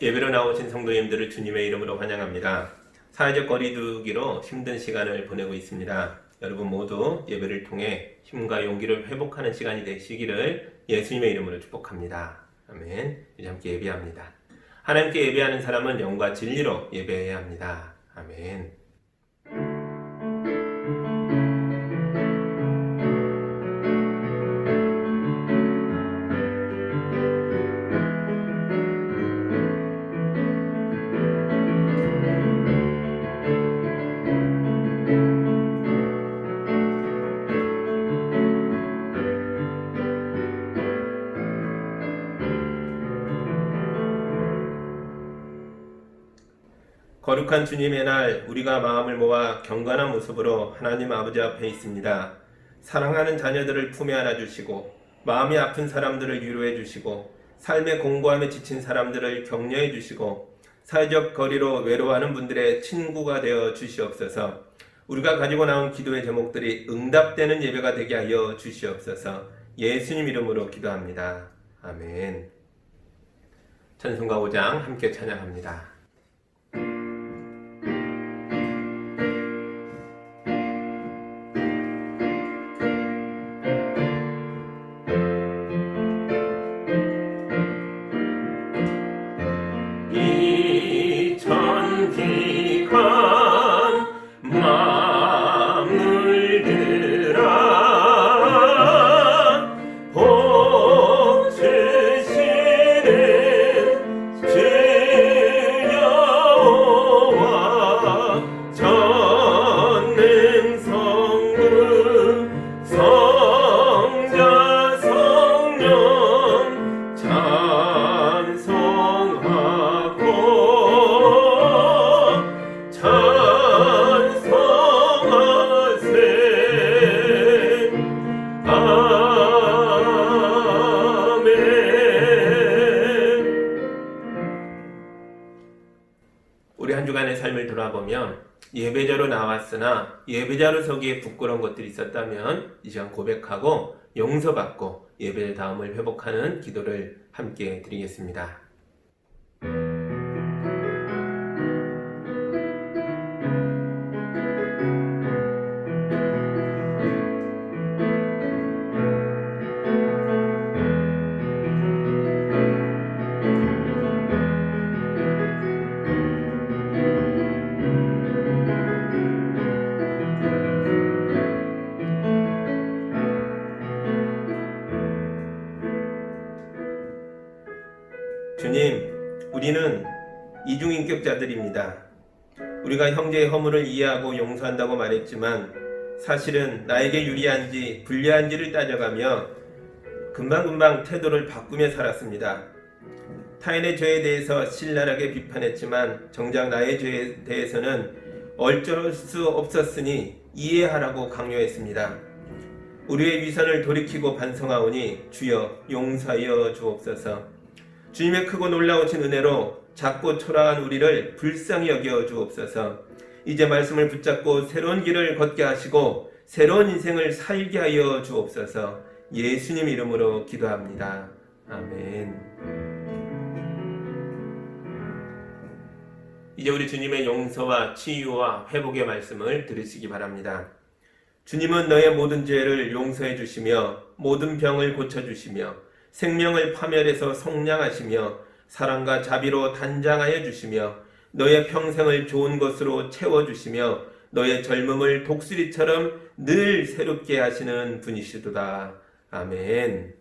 예배로 나오신 성도님들을 주님의 이름으로 환영합니다. 사회적 거리두기로 힘든 시간을 보내고 있습니다. 여러분 모두 예배를 통해 힘과 용기를 회복하는 시간이 되시기를 예수님의 이름으로 축복합니다. 아멘. 이제 함께 예배합니다. 하나님께 예배하는 사람은 영과 진리로 예배해야 합니다. 아멘. 거룩한 주님의 날, 우리가 마음을 모아 경건한 모습으로 하나님 아버지 앞에 있습니다. 사랑하는 자녀들을 품에 안아주시고 마음이 아픈 사람들을 위로해 주시고 삶의 공고함에 지친 사람들을 격려해 주시고 사회적 거리로 외로워하는 분들의 친구가 되어 주시옵소서. 우리가 가지고 나온 기도의 제목들이 응답되는 예배가 되게 하여 주시옵소서. 예수님 이름으로 기도합니다. 아멘. 찬송가 5장 함께 찬양합니다. 우리 한 주간의 삶을 돌아보면 예배자로 나왔으나 예배자로 서기에 부끄러운 것들이 있었다면 이 시간 고백하고 용서받고 예배 다음을 회복하는 기도를 함께 드리겠습니다. 주님, 우리는 이중인격자들입니다. 우리가 형제의 허물을 이해하고 용서한다고 말했지만 사실은 나에게 유리한지 불리한지를 따져가며 금방금방 태도를 바꾸며 살았습니다. 타인의 죄에 대해서 신랄하게 비판했지만 정작 나의 죄에 대해서는 어쩔 수 없었으니 이해하라고 강요했습니다. 우리의 위선을 돌이키고 반성하오니 주여 용서하여 주옵소서. 주님의 크고 놀라우신 은혜로 작고 초라한 우리를 불쌍히 여겨 주옵소서. 이제 말씀을 붙잡고 새로운 길을 걷게 하시고 새로운 인생을 살게 하여 주옵소서. 예수님 이름으로 기도합니다. 아멘. 이제 우리 주님의 용서와 치유와 회복의 말씀을 들으시기 바랍니다. 주님은 너의 모든 죄를 용서해 주시며 모든 병을 고쳐 주시며 생명을 파멸해서 속량하시며 사랑과 자비로 단장하여 주시며 너의 평생을 좋은 것으로 채워주시며 너의 젊음을 독수리처럼 늘 새롭게 하시는 분이시도다. 아멘.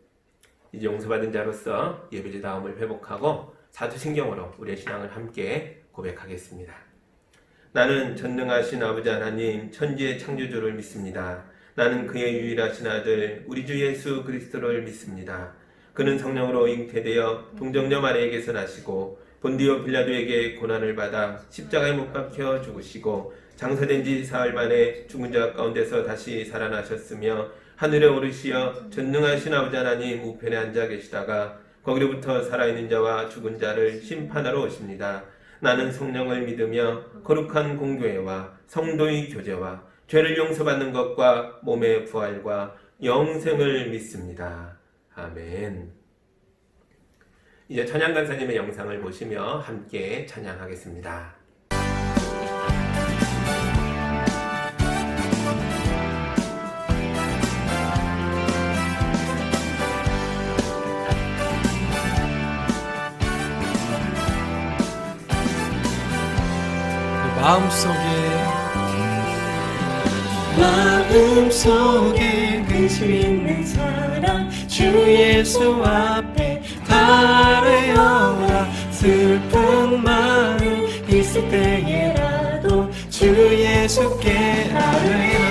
이제 용서받은 자로서 예배의 다음을 회복하고 사도신경으로 우리의 신앙을 함께 고백하겠습니다. 나는 전능하신 아버지 하나님 천지의 창조주를 믿습니다. 나는 그의 유일하신 아들 우리 주 예수 그리스도를 믿습니다. 그는 성령으로 잉태되어 동정녀 마리아에게서 나시고 본디오 빌라도에게 고난을 받아 십자가에 못 박혀 죽으시고 장사된 지 사흘 만에 죽은 자 가운데서 다시 살아나셨으며 하늘에 오르시어 전능하신 아버지 하나님 우편에 앉아 계시다가 거기로부터 살아있는 자와 죽은 자를 심판하러 오십니다. 나는 성령을 믿으며 거룩한 공교회와 성도의 교제와 죄를 용서받는 것과 몸의 부활과 영생을 믿습니다. 아멘. 이제 찬양 간사님의 영상을 보시며 함께 찬양하겠습니다. 마음속에 근심 있는 사랑 주 예수 앞에 아뢰어라. 슬픈 마음 있을 때에라도 주 예수께 아뢰라.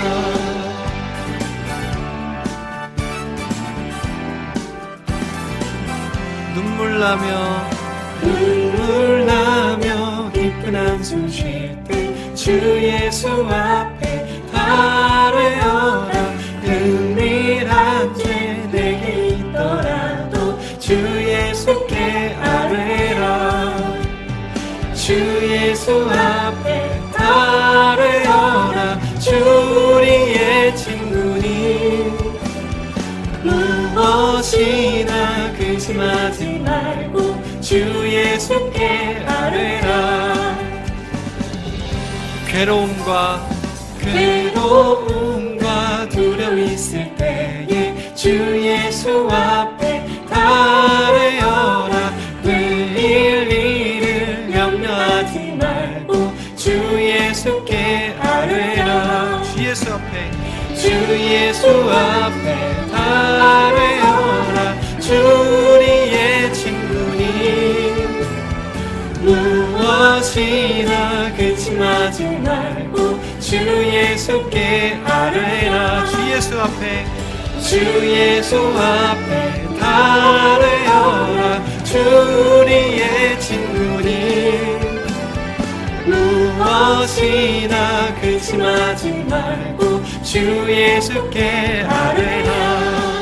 눈물 나며 깊은 한숨 쉴 때 주 예수 앞에 아뢰어라. 은밀한 죄 내게 있더라도 주 예수께 아뢰라. 주 예수 앞에 아뢰어라. 주 우리의 친구니 무엇이나 근심하지 말고 주 예수께 아뢰라. 괴로움과 두려움 있을 때에 주 예수 앞에 아뢰어라. 내일 일을 염려하지 말고 주 예수께 아뢰라. 주 예수 앞에 아뢰어라. 주 우리의 친구니 무엇이나 근심하지 말고 주 예수께 아뢰라. 주 예수 앞에 아뢰어라. 주 우리의 친구니 무엇이나 근심하지 말고 주 예수께 아뢰라.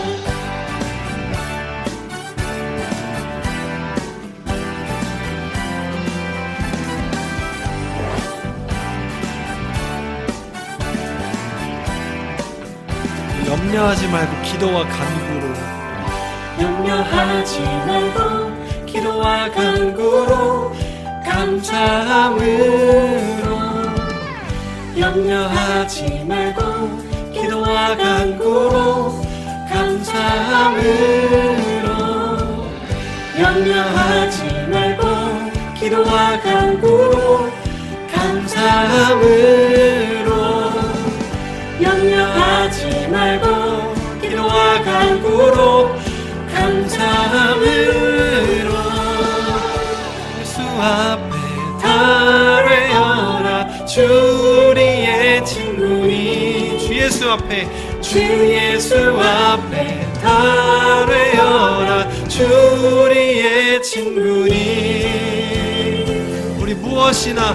염려하지 말고 기도와 간구로 염려하지 말고 기도와 간구로 감사함으로 염려하지 말고 기도와 간구로 감사함으로 염려하지 말고 기도와 간구로 감사함으로 염려하지 말고 기도와 간구로 감사함으로 예수 앞에 아뢰어라. 주 우리의 친구니 주 예수 앞에 아뢰어라. 주 우리의 친구니 우리 무엇이나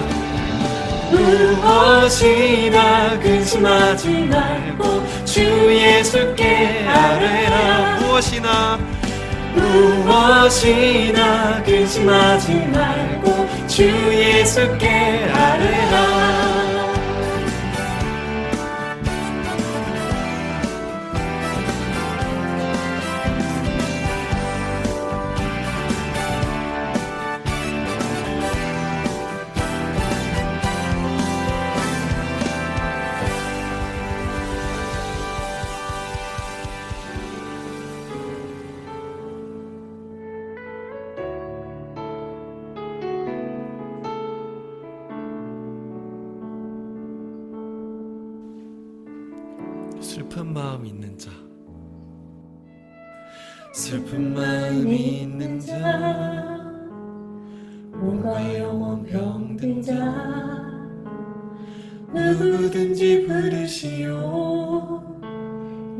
근심하지 말고 주 예수께 아뢰라. 무엇이나 근심하지 말고 주 예수께 아뢰라. 슬픈 마음 있는 자 슬픈 마음이 있는 자 몸과 영혼 병든 자 누구든지 부르시오.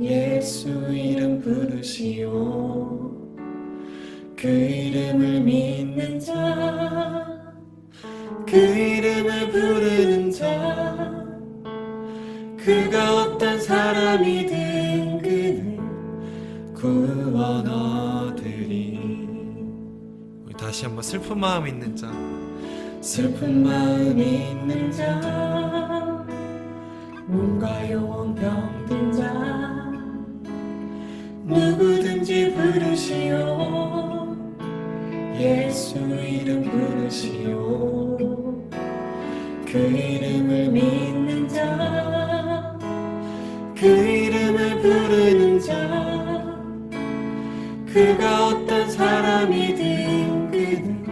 예수 이름 부르시오. 그 이름을 믿는 자 그 이름을 부르는 자 그가 어떤 사람이든 그는 구원 얻으리. 우리 다시 한번 슬픈 마음 있는 자 슬픈 마음이 있는 자 몸과 영혼 병든 자 누구든지 부르시오. 예수 이름 부르시오. 그 이름을 믿는 자, 그 이름을 부르는 자, 그가 어떤 사람이든 그는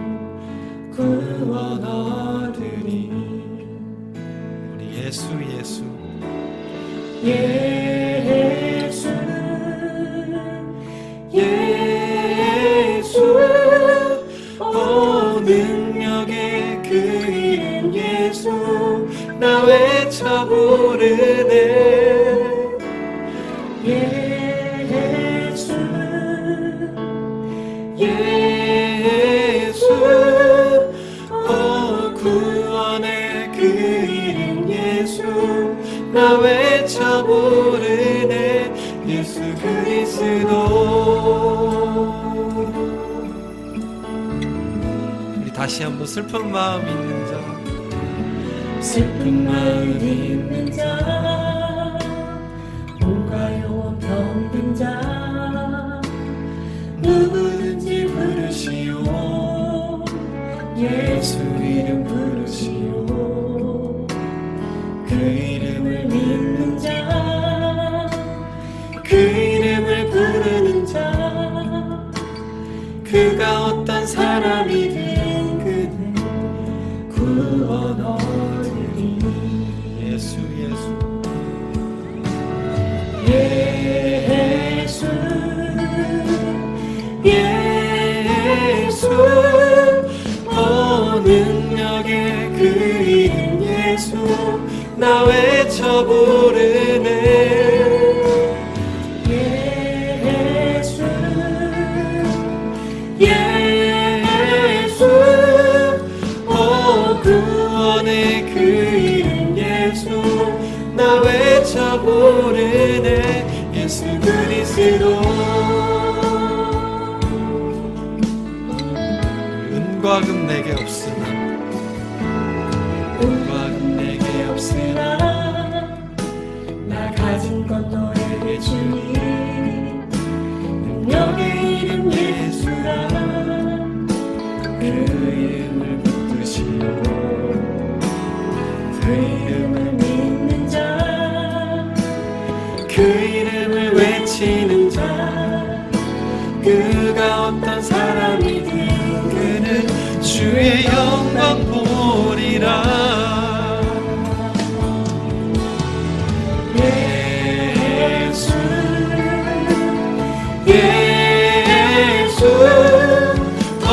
구원 얻으리. 우리 예수 예수 예수 예수 오 능력의 그 이름 예수 나 외쳐 부르네. 예수 예수 오 구원의 그 이름 예수 나 외쳐 부르네. 예수 그리스도. 우리 다시 한번 슬픈 마음 있는 자 슬픈 마음 있는 자, 몸과 영혼 병든 자, 누구든지 부르시오. 예수 이름 부르시오. 그 이름을 믿는 자, 그 이름을 부르는 자, 그가 어떤 사람이든 그는 구원 얻으리. 예수 예수 예수 예수 오 능력의 그 이름 예수 나 외쳐 부르네. 예수 예수 오 구원의 그 이름 예수 나 외쳐 부르네. 예수 그리스도. 은과 금 내게 없으나 은과 금 내게 없으나 나 가진 것 너에게 주니. 능력의 이름 예수라. 그 이름을 붙드시오. 그 이름을 믿는 자, 그 이름을 외치는 자, 그가 어떤 사람이든 그는 주의 영광 보리라. 예수 예수 오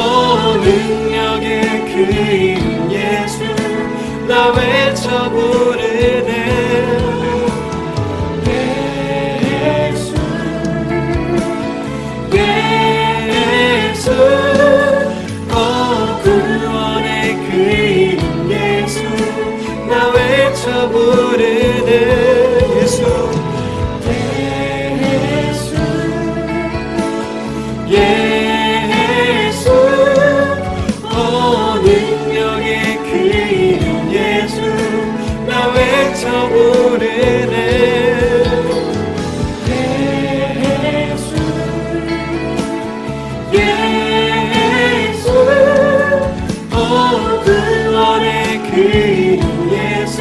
능력의 그 이름 예수 나 외쳐 부르네. 예수 예수 오 구원의 그 이름 예수 나 외쳐 부르네. 예수 예수 오 능력의 그 이름 예수 나 외쳐 부르네. 예수 예수 오 구원의 그 이름 예수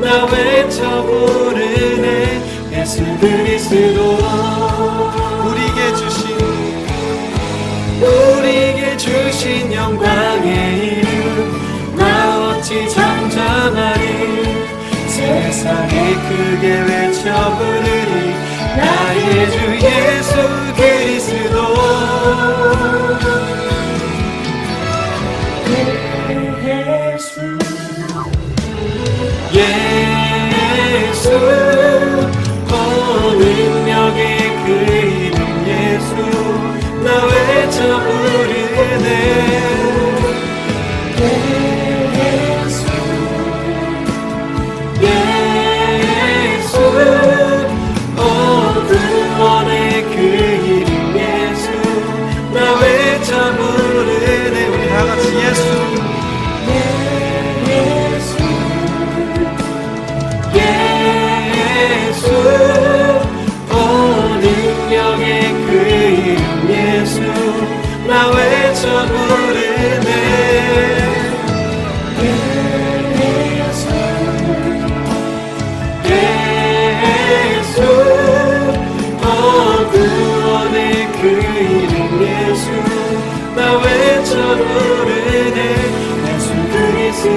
나 외쳐 부르네. 예수 그리스도. 우리에게 주신 영광의 이름 나 어찌 잠잠하리. 세상에 크게 외쳐 부르리 나의 주 예수 그리스도. 예수 오 능력의 그 이름 예수 나 외쳐 부르네. 예수 예수 오 구원의 그 이름 예수 나 외쳐 부르네. 우리 다같이 예수 예수 오 능력의 그 이름 예수 나 외쳐 외쳐 부르네. 예수, 구원의 그 이름 예수, 나 외쳐 부르네. 예수 그리스도.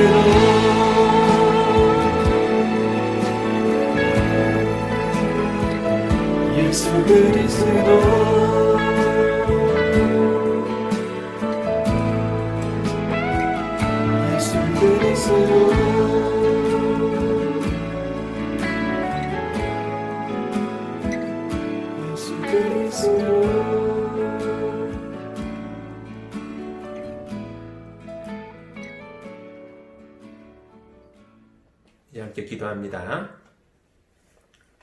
예수 그리스도. 예수 그리스도. 예수 그리스도. 이제 함께 기도합니다.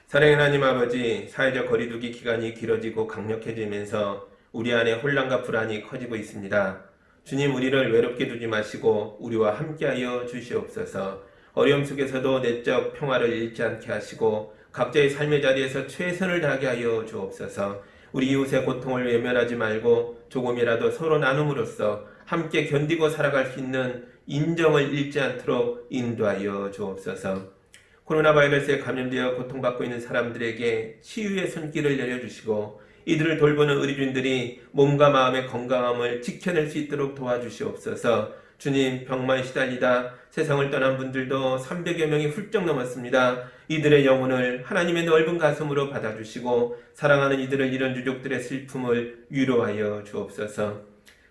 사랑의 하나님 아버지, 사회적 거리두기 기간이 길어지고 강력해지면서 우리 안에 혼란과 불안이 커지고 있습니다. 주님, 우리를 외롭게 두지 마시고 우리와 함께하여 주시옵소서. 어려움 속에서도 내적 평화를 잃지 않게 하시고 각자의 삶의 자리에서 최선을 다하게 하여 주옵소서. 우리 이웃의 고통을 외면하지 말고 조금이라도 서로 나눔으로써 함께 견디고 살아갈 수 있는 인정을 잃지 않도록 인도하여 주옵소서. 코로나 바이러스에 감염되어 고통받고 있는 사람들에게 치유의 손길을 내려주시고 이들을 돌보는 의료진들이 몸과 마음의 건강함을 지켜낼 수 있도록 도와주시옵소서. 주님, 병마에 시달리다 세상을 떠난 분들도 300여 명이 훌쩍 넘었습니다. 이들의 영혼을 하나님의 넓은 가슴으로 받아주시고 사랑하는 이들을 잃은 유족들의 슬픔을 위로하여 주옵소서.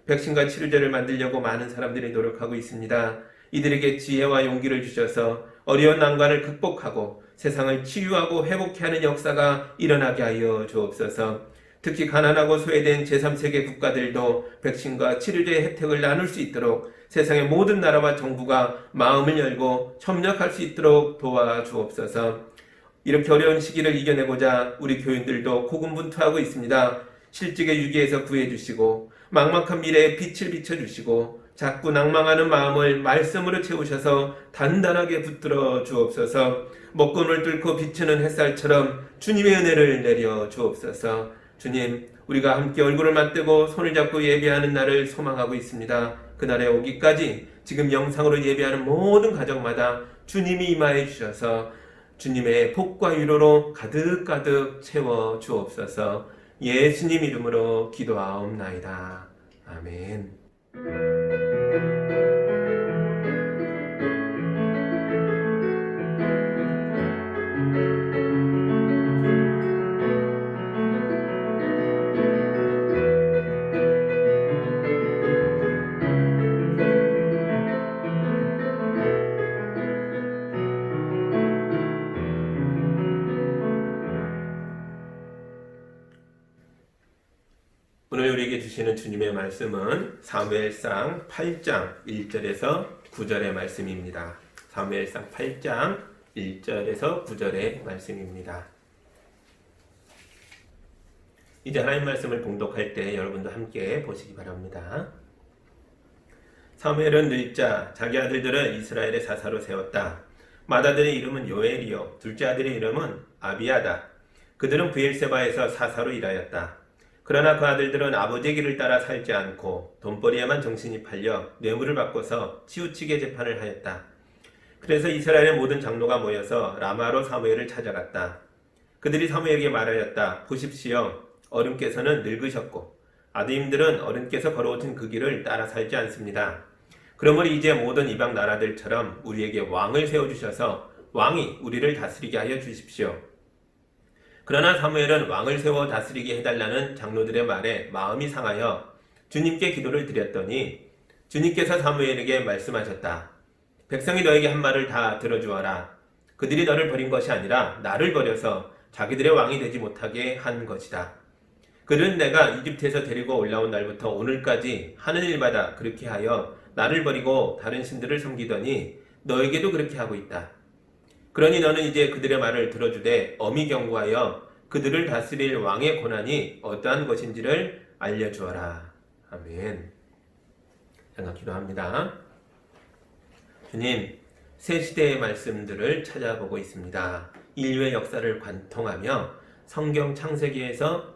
백신과 치료제를 만들려고 많은 사람들이 노력하고 있습니다. 이들에게 지혜와 용기를 주셔서 어려운 난관을 극복하고 세상을 치유하고 회복케 하는 역사가 일어나게 하여 주옵소서. 특히 가난하고 소외된 제3세계 국가들도 백신과 치료제의 혜택을 나눌 수 있도록 세상의 모든 나라와 정부가 마음을 열고 협력할 수 있도록 도와주옵소서. 이렇게 어려운 시기를 이겨내고자 우리 교인들도 고군분투하고 있습니다. 실직의 위기에서 구해주시고 막막한 미래에 빛을 비춰주시고 자꾸 낭망하는 마음을 말씀으로 채우셔서 단단하게 붙들어 주옵소서. 먹구름을 뚫고 비추는 햇살처럼 주님의 은혜를 내려 주옵소서. 주님, 우리가 함께 얼굴을 맞대고 손을 잡고 예배하는 날을 소망하고 있습니다. 그날에 오기까지 지금 영상으로 예배하는 모든 가정마다 주님이 임하여 주셔서 주님의 복과 위로로 가득가득 채워 주옵소서. 예수님 이름으로 기도하옵나이다. 아멘. 오늘 우리에게 주시는 주님의 말씀은 사무엘상 8장 1절에서 9절의 말씀입니다. 사무엘상 8장 1절에서 9절의 말씀입니다. 이제 하나님 말씀을 봉독할 때 여러분도 함께 보시기 바랍니다. 사무엘은 늙자 자기 아들들을 이스라엘의 사사로 세웠다. 맏아들의 이름은 요엘이요 둘째 아들의 이름은 아비아다. 그들은 브엘세바에서 사사로 일하였다. 그러나 그 아들들은 아버지의 길을 따라 살지 않고 돈벌이에만 정신이 팔려 뇌물을 받고서 치우치게 재판을 하였다. 그래서 이스라엘의 모든 장로가 모여서 라마로 사무엘을 찾아갔다. 그들이 사무엘에게 말하였다. 보십시오. 어른께서는 늙으셨고 아드님들은 어른께서 걸어오신 그 길을 따라 살지 않습니다. 그러므로 이제 모든 이방 나라들처럼 우리에게 왕을 세워주셔서 왕이 우리를 다스리게 하여 주십시오. 그러나 사무엘은 왕을 세워 다스리게 해달라는 장로들의 말에 마음이 상하여 주님께 기도를 드렸더니 주님께서 사무엘에게 말씀하셨다. 백성이 너에게 한 말을 다 들어주어라. 그들이 너를 버린 것이 아니라 나를 버려서 자기들의 왕이 되지 못하게 한 것이다. 그들은 내가 이집트에서 데리고 올라온 날부터 오늘까지 하는 일마다 그렇게 하여 나를 버리고 다른 신들을 섬기더니 너에게도 그렇게 하고 있다. 그러니 너는 이제 그들의 말을 들어주되 엄히 경고하여 그들을 다스릴 왕의 권한이 어떠한 것인지를 알려주어라. 아멘. 잠깐 기도합니다. 주님, 새 시대의 말씀들을 찾아보고 있습니다. 인류의 역사를 관통하며 성경 창세기에서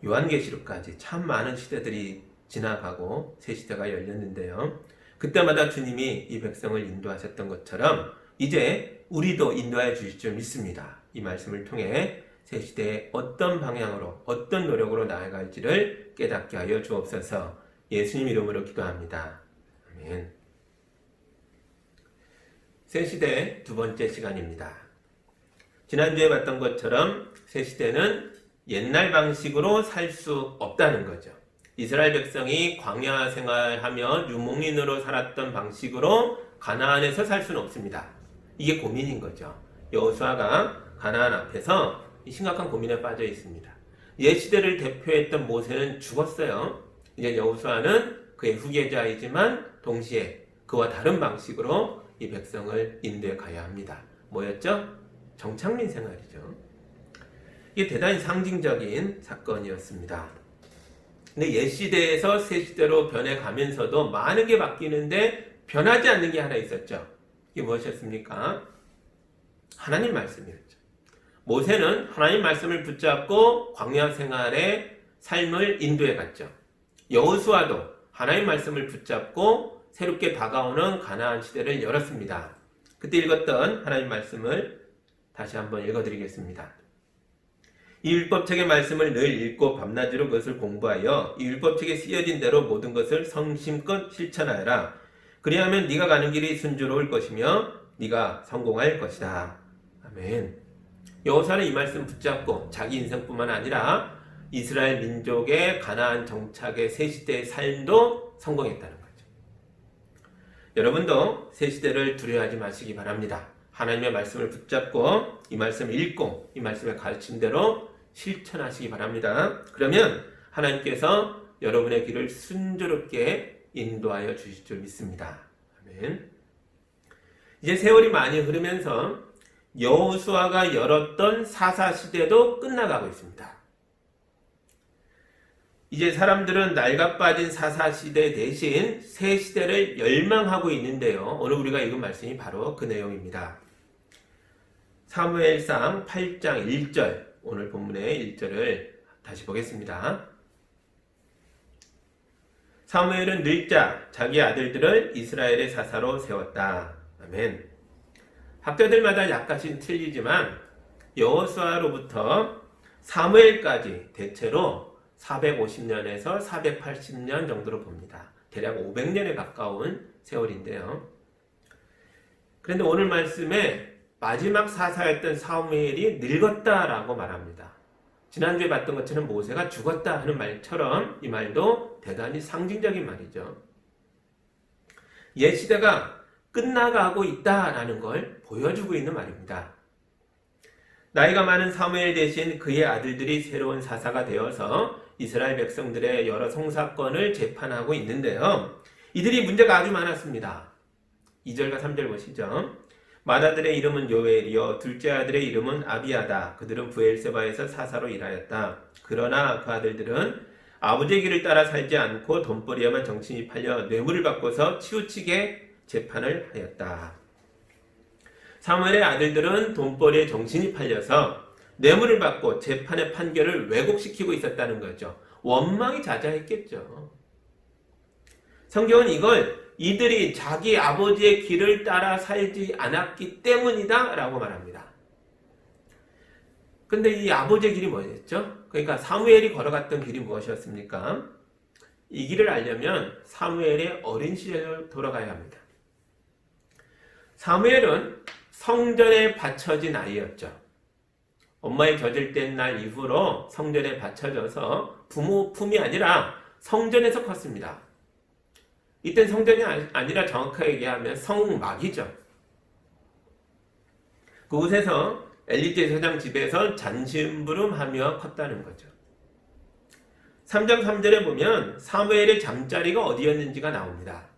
요한계시록까지 참 많은 시대들이 지나가고 새 시대가 열렸는데요. 그때마다 주님이 이 백성을 인도하셨던 것처럼 이제 우리도 인도해 주실 줄 믿습니다. 이 말씀을 통해 새 시대에 어떤 방향으로 어떤 노력으로 나아갈지를 깨닫게 하여 주옵소서. 예수님 이름으로 기도합니다. 아멘. 새 시대 두 번째 시간입니다. 지난주에 봤던 것처럼 새 시대는 옛날 방식으로 살 수 없다는 거죠. 이스라엘 백성이 광야 생활하며 유목민으로 살았던 방식으로 가나안에서 살 수는 없습니다. 이게 고민인 거죠. 여호수아가 가나안 앞에서 심각한 고민에 빠져 있습니다. 옛 시대를 대표했던 모세는 죽었어요. 이제 여호수아는 그의 후계자이지만 동시에 그와 다른 방식으로 이 백성을 인도해 가야 합니다. 뭐였죠? 정착민 생활이죠. 이게 대단히 상징적인 사건이었습니다. 근데 옛 시대에서 새 시대로 변해가면서도 많은 게 바뀌는데 변하지 않는 게 하나 있었죠. 이게 무엇이었습니까? 하나님 말씀이었죠. 모세는 하나님 말씀을 붙잡고 광야 생활의 삶을 인도해 갔죠. 여호수아도 하나님 말씀을 붙잡고 새롭게 다가오는 가나안 시대를 열었습니다. 그때 읽었던 하나님 말씀을 다시 한번 읽어드리겠습니다. 이 율법책의 말씀을 늘 읽고 밤낮으로 그것을 공부하여 이 율법책에 쓰여진 대로 모든 것을 성심껏 실천하여라. 그리하면 네가 가는 길이 순조로울 것이며 네가 성공할 것이다. 아멘. 여호수아는 이 말씀 붙잡고 자기 인생뿐만 아니라 이스라엘 민족의 가나안 정착의 새 시대의 삶도 성공했다는 거죠. 여러분도 새 시대를 두려워하지 마시기 바랍니다. 하나님의 말씀을 붙잡고 이 말씀을 읽고 이 말씀의 가르침대로 실천하시기 바랍니다. 그러면 하나님께서 여러분의 길을 순조롭게 인도하여 주실 줄 믿습니다. 아멘. 이제 세월이 많이 흐르면서 여호수아가 열었던 사사시대도 끝나가고 있습니다. 이제 사람들은 낡아 빠진 사사시대 대신 새 시대를 열망하고 있는데요. 오늘 우리가 읽은 말씀이 바로 그 내용입니다. 사무엘상 8장 1절, 오늘 본문의 1절을 다시 보겠습니다. 사무엘은 늙자 자기 아들들을 이스라엘의 사사로 세웠다. 아멘. 학자들마다 약간씩 틀리지만 여호수아로부터 사무엘까지 대체로 450년에서 480년 정도로 봅니다. 대략 500년에 가까운 세월인데요. 그런데 오늘 말씀에 마지막 사사였던 사무엘이 늙었다라고 말합니다. 지난주에 봤던 것처럼 모세가 죽었다 하는 말처럼 이 말도 대단히 상징적인 말이죠. 옛 시대가 끝나가고 있다라는 걸 보여주고 있는 말입니다. 나이가 많은 사무엘 대신 그의 아들들이 새로운 사사가 되어서 이스라엘 백성들의 여러 성사건을 재판하고 있는데요. 이들이 문제가 아주 많았습니다. 2절과 3절 보시죠. 맏아들의 이름은 요엘이요 둘째 아들의 이름은 아비아다. 그들은 브엘세바에서 사사로 일하였다. 그러나 그 아들들은 아버지의 길을 따라 살지 않고 돈벌이에만 정신이 팔려 뇌물을 받고서 치우치게 재판을 하였다. 사무엘의 아들들은 돈벌이에 정신이 팔려서 뇌물을 받고 재판의 판결을 왜곡시키고 있었다는 거죠. 원망이 자자했겠죠. 성경은 이걸 이들이 자기 아버지의 길을 따라 살지 않았기 때문이다 라고 말합니다. 근데 이 아버지의 길이 뭐였죠? 그러니까 사무엘이 걸어갔던 길이 무엇이었습니까? 이 길을 알려면 사무엘의 어린 시절로 돌아가야 합니다. 사무엘은 성전에 바쳐진 아이였죠. 엄마의 젖을 뗀 날 이후로 성전에 바쳐져서 부모 품이 아니라 성전에서 컸습니다. 이땐 성전이 아니라 정확하게 얘기하면 성막이죠. 그곳에서 엘리 제사장 집에서 잔심부름하며 컸다는 거죠. 3장 3절에 보면 사무엘의 잠자리가 어디였는지가 나옵니다.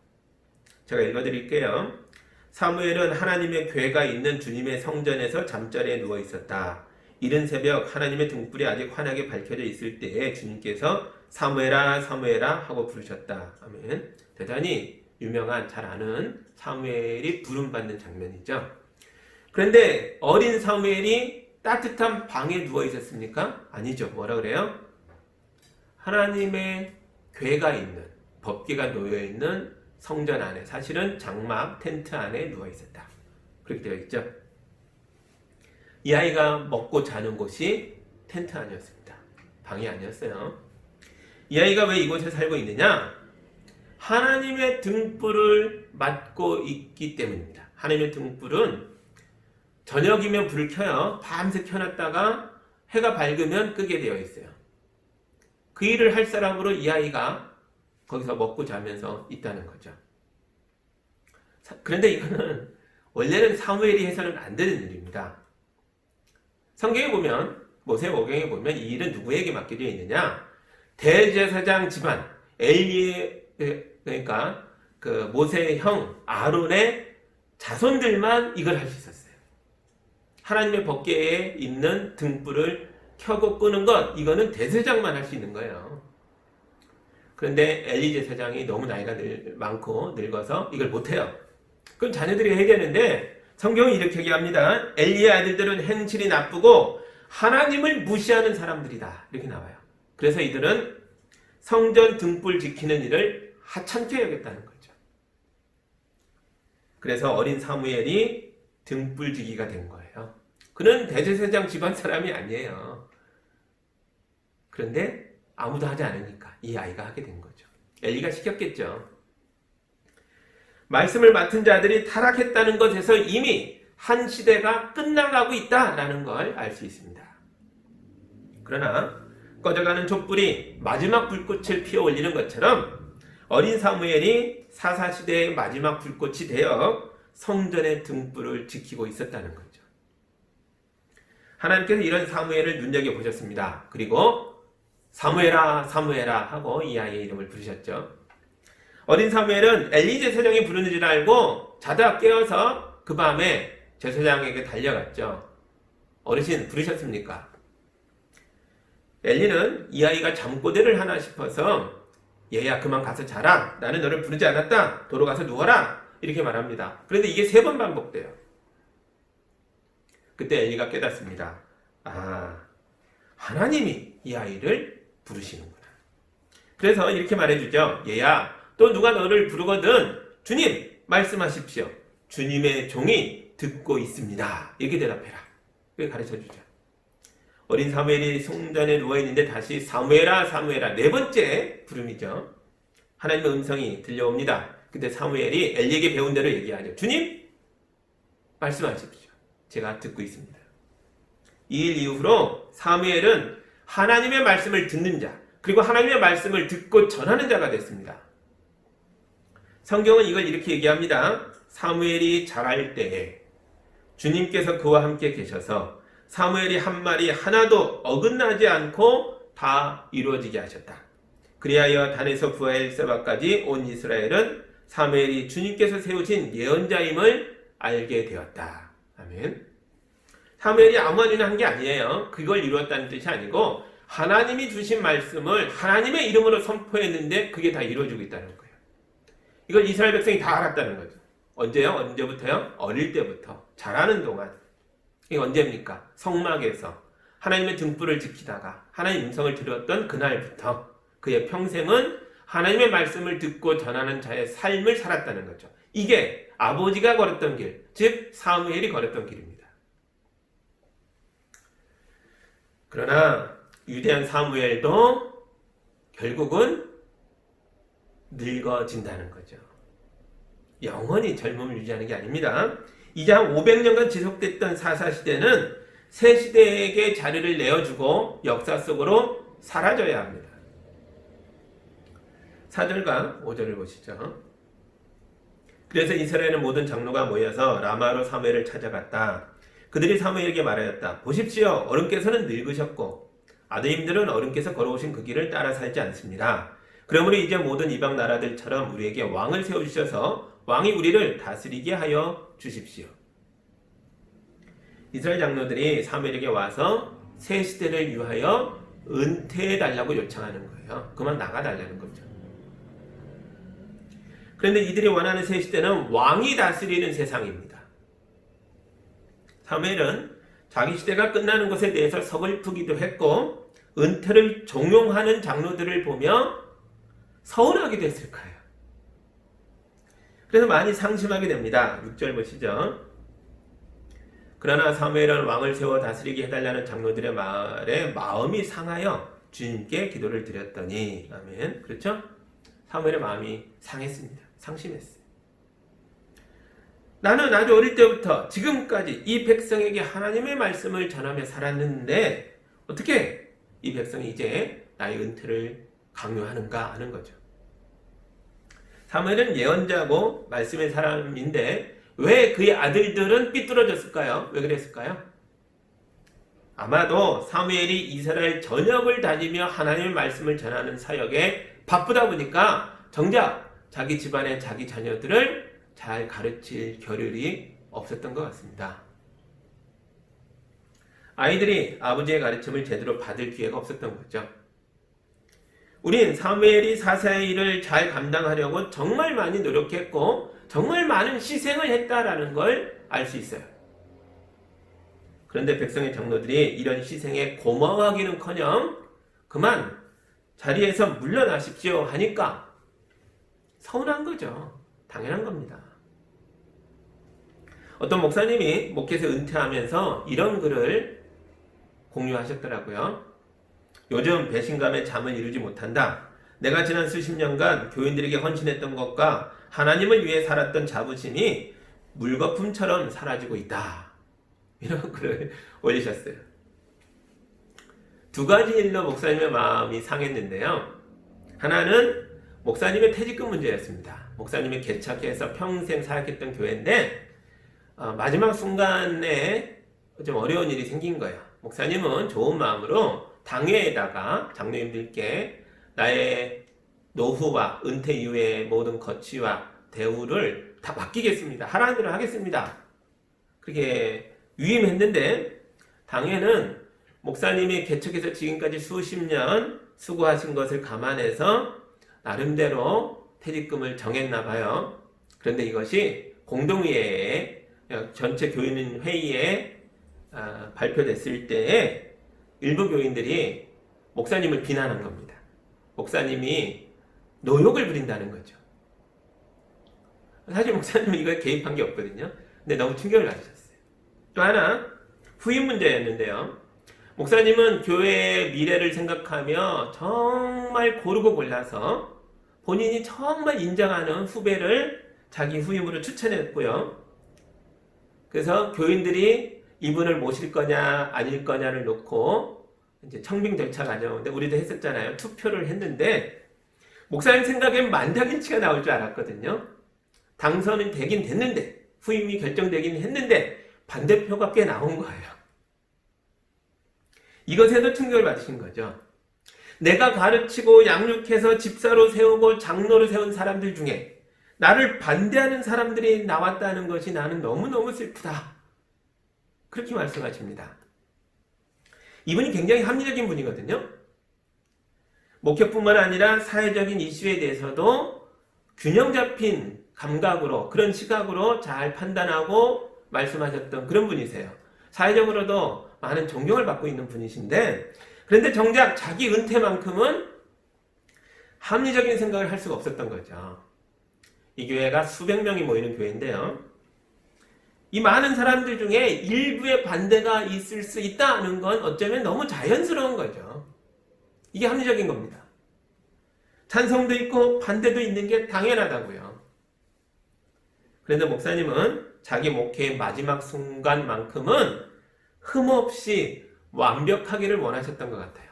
제가 읽어드릴게요. 사무엘은 하나님의 궤가 있는 주님의 성전에서 잠자리에 누워 있었다. 이른 새벽 하나님의 등불이 아직 환하게 밝혀져 있을 때에 주님께서 사무엘아 사무엘아 하고 부르셨다. 아멘. 대단히 유명한 잘 아는 사무엘이 부름받는 장면이죠. 그런데 어린 사무엘이 따뜻한 방에 누워 있었습니까? 아니죠. 뭐라 그래요? 하나님의 궤가 있는, 법궤가 놓여있는 성전 안에, 사실은 장막 텐트 안에 누워 있었다. 그렇게 되어 있죠. 이 아이가 먹고 자는 곳이 텐트 안이었습니다. 방이 아니었어요. 이 아이가 왜 이곳에 살고 있느냐? 하나님의 등불을 맡고 있기 때문입니다. 하나님의 등불은 저녁이면 불을 켜요. 밤새 켜놨다가 해가 밝으면 끄게 되어 있어요. 그 일을 할 사람으로 이 아이가 거기서 먹고 자면서 있다는 거죠. 그런데 이거는 원래는 사무엘이 해서는 안 되는 일입니다. 성경에 보면, 모세오경에 보면 이 일은 누구에게 맡겨져 있느냐? 대제사장 집안, 엘리의, 그러니까 그 모세의 형 아론의 자손들만 이걸 할 수 있었어요. 하나님의 법궤에 있는 등불을 켜고 끄는 것, 이거는 대제사장만 할 수 있는 거예요. 그런데 엘리 제사장이 너무 나이가 많고 늙어서 이걸 못해요. 그럼 자녀들이 해야 되는데 성경은 이렇게 얘기합니다. 엘리의 아들들은 행실이 나쁘고 하나님을 무시하는 사람들이다. 이렇게 나와요. 그래서 이들은 성전 등불 지키는 일을 하찮게 여겼다는 거죠. 그래서 어린 사무엘이 등불지기가 된 거예요. 그는 대제사장 집안 사람이 아니에요. 그런데 아무도 하지 않으니까 이 아이가 하게 된 거죠. 엘리가 시켰겠죠. 말씀을 맡은 자들이 타락했다는 것에서 이미 한 시대가 끝나가고 있다라는 걸 알 수 있습니다. 그러나 꺼져가는 촛불이 마지막 불꽃을 피워 올리는 것처럼 어린 사무엘이 사사시대의 마지막 불꽃이 되어 성전의 등불을 지키고 있었다는 거죠. 하나님께서 이런 사무엘을 눈여겨보셨습니다. 그리고 사무엘아 사무엘아 하고 이 아이의 이름을 부르셨죠. 어린 사무엘은 엘리 제사장이 부르는 줄 알고 자다 깨어서 그 밤에 제사장에게 달려갔죠. 어르신 부르셨습니까? 엘리는 이 아이가 잠꼬대를 하나 싶어서 얘야 그만 가서 자라. 나는 너를 부르지 않았다. 도로 가서 누워라. 이렇게 말합니다. 그런데 이게 3번 반복돼요. 그때 엘리가 깨닫습니다. 아, 하나님이 이 아이를 부르시는구나. 그래서 이렇게 말해주죠. 얘야 또 누가 너를 부르거든 주님 말씀하십시오. 주님의 종이 듣고 있습니다. 이렇게 대답해라. 그렇게 가르쳐주죠. 어린 사무엘이 성전에 누워있는데 다시 사무엘아 사무엘아 4번째 부름이죠. 하나님의 음성이 들려옵니다. 그때 사무엘이 엘리에게 배운 대로 얘기하죠. 주님 말씀하십시오. 제가 듣고 있습니다. 이 일 이후로 사무엘은 하나님의 말씀을 듣는 자 그리고 하나님의 말씀을 듣고 전하는 자가 됐습니다. 성경은 이걸 이렇게 얘기합니다. 사무엘이 자랄 때에 주님께서 그와 함께 계셔서 사무엘이 한 말이 하나도 어긋나지 않고 다 이루어지게 하셨다. 그리하여 단에서 부엘세바까지 온 이스라엘은 사무엘이 주님께서 세우신 예언자임을 알게 되었다. 아멘. 사무엘이 아무 말이나 한 게 아니에요. 그걸 이루었다는 뜻이 아니고 하나님이 주신 말씀을 하나님의 이름으로 선포했는데 그게 다 이루어지고 있다는 거예요. 이걸 이스라엘 백성이 다 알았다는 거죠. 언제요? 언제부터요? 어릴 때부터. 자라는 동안. 이게 언제입니까? 성막에서 하나님의 등불을 지키다가 하나님의 음성을 들었던 그날부터 그의 평생은 하나님의 말씀을 듣고 전하는 자의 삶을 살았다는 거죠. 이게 아버지가 걸었던 길, 즉 사무엘이 걸었던 길입니다. 그러나 위대한 사무엘도 결국은 늙어진다는 거죠. 영원히 젊음을 유지하는 게 아닙니다. 이제 한 500년간 지속됐던 사사시대는 새 시대에게 자리를 내어주고 역사 속으로 사라져야 합니다. 4절과 5절을 보시죠. 그래서 이스라엘의 모든 장로가 모여서 라마로 사무엘을 찾아갔다. 그들이 사무엘에게 말하였다. 보십시오. 어른께서는 늙으셨고 아드님들은 어른께서 걸어오신 그 길을 따라 살지 않습니다. 그러므로 이제 모든 이방 나라들처럼 우리에게 왕을 세워주셔서 왕이 우리를 다스리게 하여 주십시오. 이스라엘 장로들이 사무엘에게 와서 새 시대를 위하여 은퇴해달라고 요청하는 거예요. 그만 나가달라는 거죠. 그런데 이들이 원하는 새 시대는 왕이 다스리는 세상입니다. 사무엘은 자기 시대가 끝나는 것에 대해서 서글프기도 했고 은퇴를 종용하는 장로들을 보며 서운하기도 했을까요? 그래서 많이 상심하게 됩니다. 6절 보시죠. 그러나 사무엘은 왕을 세워 다스리게 해달라는 장로들의 말에 마음이 상하여 주님께 기도를 드렸더니, 아멘. 그렇죠? 사무엘의 마음이 상했습니다. 상심했어요. 나는 아주 어릴 때부터 지금까지 이 백성에게 하나님의 말씀을 전하며 살았는데 어떻게 이 백성이 이제 나의 은퇴를 강요하는가 하는 거죠. 사무엘은 예언자고 말씀의 사람인데 왜 그의 아들들은 삐뚤어졌을까요? 왜 그랬을까요? 아마도 사무엘이 이스라엘 전역을 다니며 하나님의 말씀을 전하는 사역에 바쁘다 보니까 정작 자기 집안의 자기 자녀들을 잘 가르칠 겨를이 없었던 것 같습니다. 아이들이 아버지의 가르침을 제대로 받을 기회가 없었던 거죠. 우린 사무엘이 사사의 일을 잘 감당하려고 정말 많이 노력했고 정말 많은 희생을 했다라는 걸 알 수 있어요. 그런데 백성의 장로들이 이런 희생에 고마워하기는커녕 그만 자리에서 물러나십시오 하니까 서운한 거죠. 당연한 겁니다. 어떤 목사님이 목회에서 은퇴하면서 이런 글을 공유하셨더라고요. 요즘 배신감에 잠을 이루지 못한다. 내가 지난 수십 년간 교인들에게 헌신했던 것과 하나님을 위해 살았던 자부심이 물거품처럼 사라지고 있다. 이런 글을 올리셨어요. 두 가지 일로 목사님의 마음이 상했는데요. 하나는 목사님의 퇴직금 문제였습니다. 목사님이 개척해서 평생 사역했던 교회인데 마지막 순간에 좀 어려운 일이 생긴 거예요. 목사님은 좋은 마음으로 당회에다가 장로님들께 나의 노후와 은퇴 이후의 모든 거취와 대우를 다 맡기겠습니다. 하라는 대로 하겠습니다. 그렇게 위임했는데 당회는 목사님이 개척해서 지금까지 수십 년 수고하신 것을 감안해서 나름대로 퇴직금을 정했나 봐요. 그런데 이것이 공동회의에 전체 교인 회의에 발표됐을 때에 일부 교인들이 목사님을 비난한 겁니다. 목사님이 노욕을 부린다는 거죠. 사실 목사님은 이거에 개입한 게 없거든요. 근데 너무 충격을 받으셨어요. 또 하나 후임 문제였는데요. 목사님은 교회의 미래를 생각하며 정말 고르고 골라서 본인이 정말 인정하는 후배를 자기 후임으로 추천했고요. 그래서 교인들이 이분을 모실 거냐 아닐 거냐를 놓고 이제 청빙 절차 가져오는데 우리도 했었잖아요. 투표를 했는데 목사님 생각엔 만장일치가 나올 줄 알았거든요. 당선은 되긴 됐는데 후임이 결정되긴 했는데 반대표가 꽤 나온 거예요. 이것에도 충격을 받으신 거죠. 내가 가르치고 양육해서 집사로 세우고 장로로 세운 사람들 중에 나를 반대하는 사람들이 나왔다는 것이 나는 너무너무 슬프다. 그렇게 말씀하십니다. 이분이 굉장히 합리적인 분이거든요. 목회뿐만 아니라 사회적인 이슈에 대해서도 균형 잡힌 감각으로 그런 시각으로 잘 판단하고 말씀하셨던 그런 분이세요. 사회적으로도 많은 존경을 받고 있는 분이신데 그런데 정작 자기 은퇴만큼은 합리적인 생각을 할 수가 없었던 거죠. 이 교회가 수백 명이 모이는 교회인데요. 이 많은 사람들 중에 일부의 반대가 있을 수 있다는 건 어쩌면 너무 자연스러운 거죠. 이게 합리적인 겁니다. 찬성도 있고 반대도 있는 게 당연하다고요. 그런데 목사님은 자기 목회의 마지막 순간만큼은 흠없이 완벽하기를 원하셨던 것 같아요.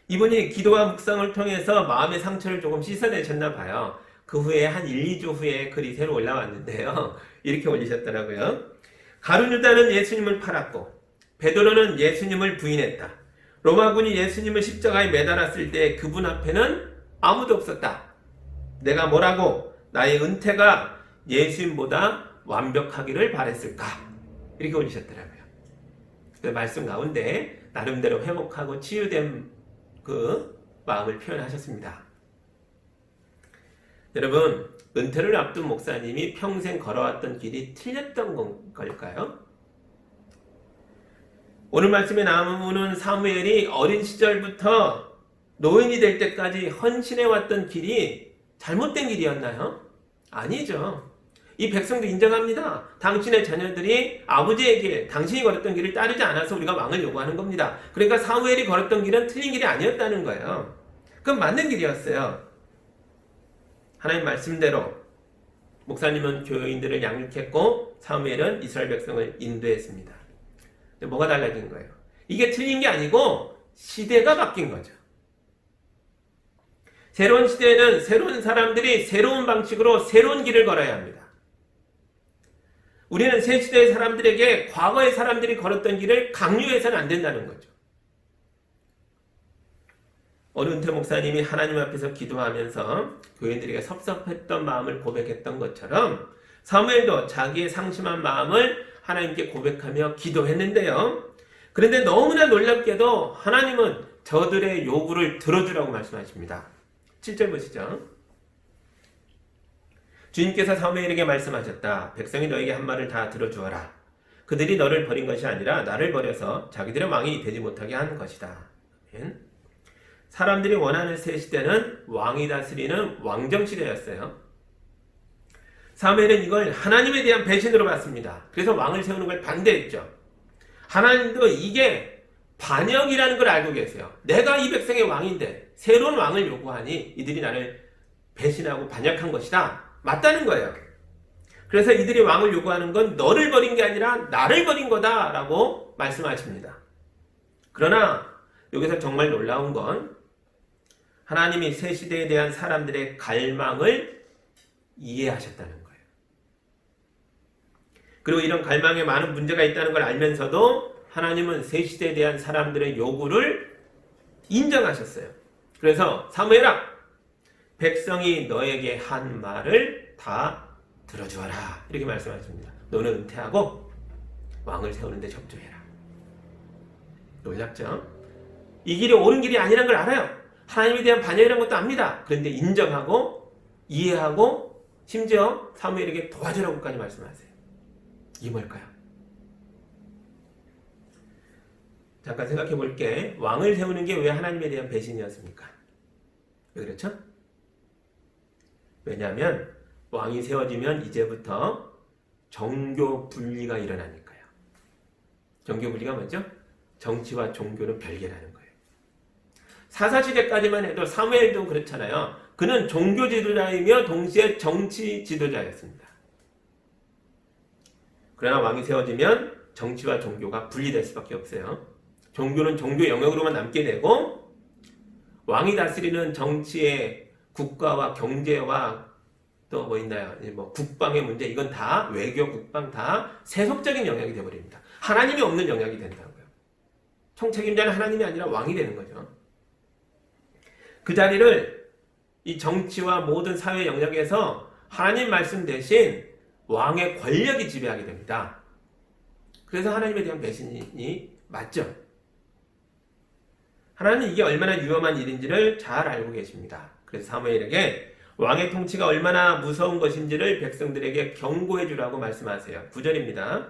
이분이 기도와 묵상을 통해서 마음의 상처를 조금 씻어내셨나 봐요. 그 후에 한 1, 2주 후에 글이 새로 올라왔는데요. 이렇게 올리셨더라고요. 가룟 유다는 예수님을 팔았고 베드로는 예수님을 부인했다. 로마군이 예수님을 십자가에 매달았을 때 그분 앞에는 아무도 없었다. 내가 뭐라고 나의 은퇴가 예수님보다 완벽하기를 바랬을까? 이렇게 올리셨더라고요. 그 말씀 가운데 나름대로 회복하고 치유된 그 마음을 표현하셨습니다. 여러분, 은퇴를 앞둔 목사님이 평생 걸어왔던 길이 틀렸던 걸까요? 오늘 말씀에 나오는 사무엘이 어린 시절부터 노인이 될 때까지 헌신해 왔던 길이 잘못된 길이었나요? 아니죠. 이 백성도 인정합니다. 당신의 자녀들이 아버지의 길, 당신이 걸었던 길을 따르지 않아서 우리가 왕을 요구하는 겁니다. 그러니까 사무엘이 걸었던 길은 틀린 길이 아니었다는 거예요. 그건 맞는 길이었어요. 하나님 말씀대로 목사님은 교인들을 양육했고 사무엘은 이스라엘 백성을 인도했습니다. 근데 뭐가 달라진 거예요? 이게 틀린 게 아니고 시대가 바뀐 거죠. 새로운 시대에는 새로운 사람들이 새로운 방식으로 새로운 길을 걸어야 합니다. 우리는 새 시대의 사람들에게 과거의 사람들이 걸었던 길을 강요해서는 안 된다는 거죠. 어느 은퇴 목사님이 하나님 앞에서 기도하면서 교인들에게 섭섭했던 마음을 고백했던 것처럼 사무엘도 자기의 상심한 마음을 하나님께 고백하며 기도했는데요. 그런데 너무나 놀랍게도 하나님은 저들의 요구를 들어주라고 말씀하십니다. 7절 보시죠. 주님께서 사무엘에게 말씀하셨다. 백성이 너에게 한 말을 다 들어주어라. 그들이 너를 버린 것이 아니라 나를 버려서 자기들의 왕이 되지 못하게 한 것이다. 사람들이 원하는 새 시대는 왕이 다스리는 왕정시대였어요. 사무엘은 이걸 하나님에 대한 배신으로 봤습니다. 그래서 왕을 세우는 걸 반대했죠. 하나님도 이게 반역이라는 걸 알고 계세요. 내가 이 백성의 왕인데 새로운 왕을 요구하니 이들이 나를 배신하고 반역한 것이다. 맞다는 거예요. 그래서 이들이 왕을 요구하는 건 너를 버린 게 아니라 나를 버린 거다라고 말씀하십니다. 그러나 여기서 정말 놀라운 건 하나님이 새 시대에 대한 사람들의 갈망을 이해하셨다는 거예요. 그리고 이런 갈망에 많은 문제가 있다는 걸 알면서도 하나님은 새 시대에 대한 사람들의 요구를 인정하셨어요. 그래서 사무엘아, 백성이 너에게 한 말을 다 들어주어라. 이렇게 말씀하십니다. 너는 은퇴하고 왕을 세우는데 협조해라. 놀랍죠? 이 길이 옳은 길이 아니라는 걸 알아요. 하나님에 대한 반역이라는 것도 압니다. 그런데 인정하고 이해하고 심지어 사무엘에게 도와주라고까지 말씀하세요. 이게 뭘까요? 잠깐 생각해 볼게. 왕을 세우는 게 왜 하나님에 대한 배신이었습니까? 왜 그렇죠? 왜냐하면 왕이 세워지면 이제부터 정교 분리가 일어나니까요. 정교 분리가 뭐죠? 정치와 종교는 별개라는 거예요. 사사시대까지만 해도 사무엘도 그렇잖아요. 그는 종교 지도자이며 동시에 정치 지도자였습니다. 그러나 왕이 세워지면 정치와 종교가 분리될 수밖에 없어요. 종교는 종교 영역으로만 남게 되고 왕이 다스리는 정치의 국가와 경제와 또 뭐 있나요? 뭐 국방의 문제, 이건 다 외교, 국방 다 세속적인 영역이 되어버립니다. 하나님이 없는 영역이 된다고요. 총책임자는 하나님이 아니라 왕이 되는 거죠. 그 자리를 이 정치와 모든 사회 영역에서 하나님 말씀 대신 왕의 권력이 지배하게 됩니다. 그래서 하나님에 대한 배신이 맞죠. 하나님은 이게 얼마나 위험한 일인지를 잘 알고 계십니다. 그래서 사무엘에게 왕의 통치가 얼마나 무서운 것인지를 백성들에게 경고해 주라고 말씀하세요. 9절입니다.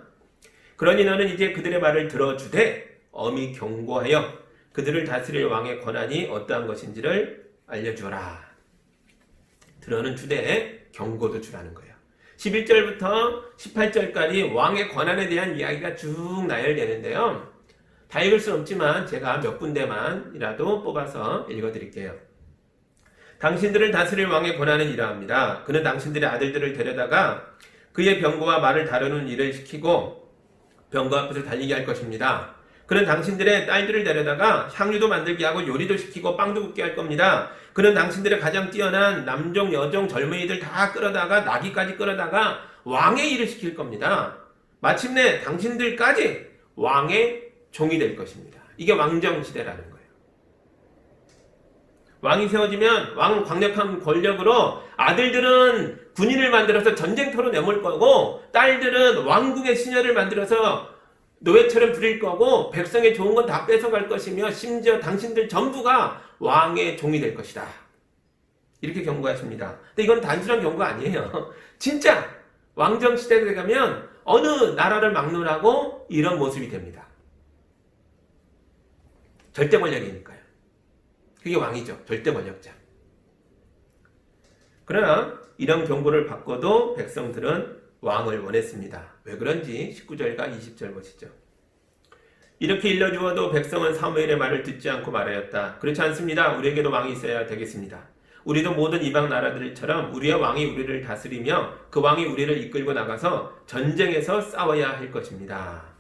그러니 너는 이제 그들의 말을 들어주되 엄히 경고하여 그들을 다스릴 왕의 권한이 어떠한 것인지를 알려주어라. 들어는 주되 경고도 주라는 거예요. 11절부터 18절까지 왕의 권한에 대한 이야기가 쭉 나열되는데요. 다 읽을 수는 없지만 제가 몇 군데만이라도 뽑아서 읽어드릴게요. 당신들을 다스릴 왕의 권한은 이러합니다. 그는 당신들의 아들들을 데려다가 그의 병거와 말을 다루는 일을 시키고 병거 앞에서 달리게 할 것입니다. 그는 당신들의 딸들을 데려다가 향유도 만들게 하고 요리도 시키고 빵도 굽게 할 겁니다. 그는 당신들의 가장 뛰어난 남종, 여종, 젊은이들 다 끌어다가 나귀까지 끌어다가 왕의 일을 시킬 겁니다. 마침내 당신들까지 왕의 종이 될 것입니다. 이게 왕정시대라는 거예요. 왕이 세워지면 왕은 강력한 권력으로 아들들은 군인을 만들어서 전쟁터로 내몰 거고 딸들은 왕궁의 시녀를 만들어서 노예처럼 부릴 거고 백성의 좋은 건 다 뺏어갈 것이며 심지어 당신들 전부가 왕의 종이 될 것이다. 이렇게 경고하십니다. 근데 이건 단순한 경고가 아니에요. 진짜 왕정시대에 가면 어느 나라를 막론하고 이런 모습이 됩니다. 절대 권력이니까요. 그게 왕이죠. 절대 권력자. 그러나 이런 경고를 받고도 백성들은 왕을 원했습니다. 왜 그런지 19절과 20절 보시죠. 이렇게 일러주어도 백성은 사무엘의 말을 듣지 않고 말하였다. 그렇지 않습니다. 우리에게도 왕이 있어야 되겠습니다. 우리도 모든 이방 나라들처럼 우리의 왕이 우리를 다스리며 그 왕이 우리를 이끌고 나가서 전쟁에서 싸워야 할 것입니다.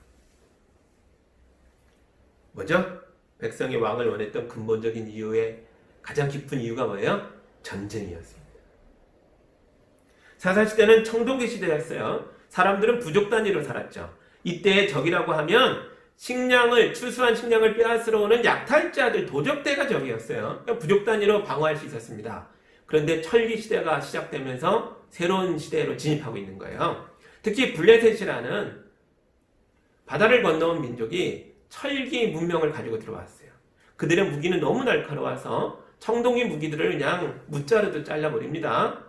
뭐죠? 백성이 왕을 원했던 근본적인 이유의 가장 깊은 이유가 뭐예요? 전쟁이었습니다. 사사시대는 청동기 시대였어요. 사람들은 부족 단위로 살았죠. 이때의 적이라고 하면 추수한 식량을 빼앗으러 오는 약탈자들, 도적대가 적이었어요. 그러니까 부족 단위로 방어할 수 있었습니다. 그런데 철기 시대가 시작되면서 새로운 시대로 진입하고 있는 거예요. 특히 블레셋이라는 바다를 건너온 민족이 철기 문명을 가지고 들어왔어요. 그들의 무기는 너무 날카로워서 청동기 무기들을 그냥 무자루도 잘라버립니다.